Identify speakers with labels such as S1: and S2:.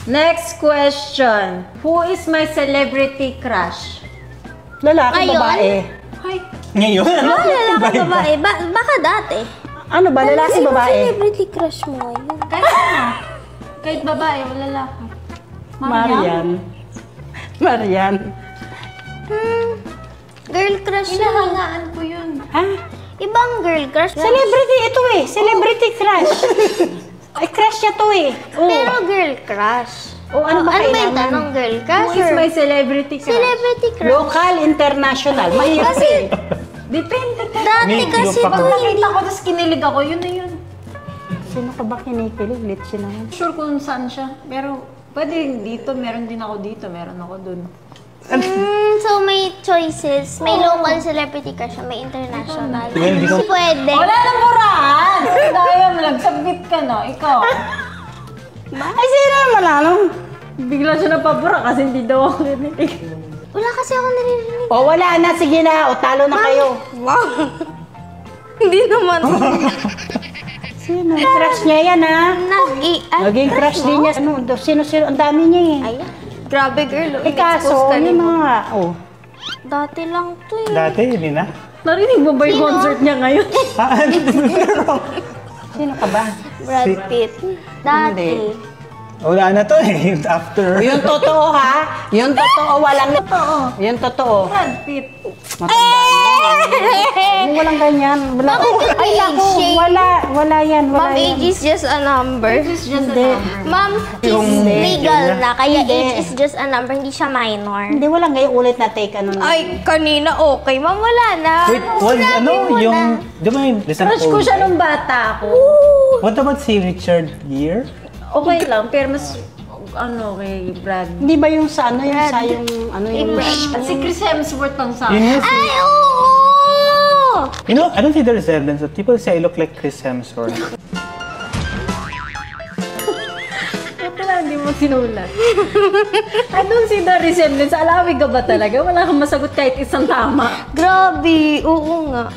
S1: Next question. Who is my celebrity crush?
S2: Lalaki,
S3: Ngayon?
S2: babae.
S1: Ay,
S4: Ngayon? Ano?
S3: Lalaki, babae. Baka dati.
S2: Ano ba, lalaki,
S3: Sino
S2: babae?
S3: celebrity crush mo ngayon?
S1: kahit ano. Kahit babae o lalaki.
S2: Marian. Marian.
S3: Girl crush siya.
S1: Hinahangaan ko yun.
S2: Ha?
S3: Ibang girl crush.
S2: Celebrity ito eh. Celebrity crush. Ay, crush niya to eh. Oh.
S3: Pero girl crush.
S2: Oh, ano ba
S3: ano ba yung
S2: kailangan?
S3: tanong? Girl crush
S1: Who is
S3: or
S1: my celebrity crush?
S3: celebrity crush?
S2: Local, international. Mahirap eh.
S1: Depende ka.
S3: Dati
S4: May
S3: kasi
S4: clue pa
S3: to
S4: ka.
S3: hindi.
S1: Nakita ko, tapos kinilig ako, yun na yun.
S2: Sino ka ba kinikilig? Lit siya naman.
S1: Sure kung saan siya. Pero, pwede dito, meron din ako dito, meron ako dun.
S3: So may choices. May local celebrity crush siya, may international.
S4: Well, hindi ko-
S3: Pwede.
S1: Wala nang buraan! Dahil mo lang, submit ka no, ikaw.
S2: Ay, sino naman ano?
S1: Bigla siya napabura kasi hindi daw ako kinilig.
S3: Wala kasi ako naririnig.
S2: O, wala na. Sige na. O, talo na kayo.
S3: Wow. Hindi naman.
S2: Sino? Crush niya yan, ha? Naging crush din niya. Ano, sino-sino? Ang dami niya eh.
S3: Ay, grabe girl.
S2: Eh, kaso, yun mga, oh.
S3: Dati lang to eh.
S4: Dati, hindi na.
S1: Narinig mo ba yung concert niya ngayon?
S2: Sino ka ba?
S3: Brad Pitt. Dati.
S4: Wala na to eh. After.
S2: Yung totoo, ha? Yung totoo, walang totoo. Yung totoo.
S1: Brad Pitt.
S2: Matanda mo. Walang ganyan. Wala.
S3: Bakit yung
S2: Ay,
S3: age
S2: naku.
S3: shame?
S2: Wala yan. Wala
S3: Ma'am,
S2: yan.
S3: age is just a number.
S1: It's just a
S2: Hindi.
S1: number.
S3: Ma'am,
S4: Yung
S3: is legal
S4: age
S3: na, kaya
S2: Hindi.
S3: age is just a number, hindi siya minor.
S2: Hindi, walang ngayon ulit na take ano na.
S3: Ay, kanina okay. Ma'am, wala na.
S4: Wait, what,
S3: Sinabi
S4: ano,
S3: mo
S4: yung,
S3: na.
S4: di ba yung isang
S1: Crush ko
S4: old
S1: siya
S4: guy?
S1: nung bata ako.
S4: What about si Richard Gere?
S1: Okay lang, pero mas, ano, kay Brad.
S2: Hindi ba yung sa ano, yung sa yung, ano yung...
S1: At si Chris Hemsworth ang sa
S4: Yun yung,
S3: Ay, oo!
S4: you know, I don't see the resemblance, but people say I look like Chris Hemsworth.
S1: Ito lang, hindi mo sinulat. I don't see the resemblance. Alawig ka ba talaga? Wala kang masagot kahit isang tama.
S3: Grabe, oo nga.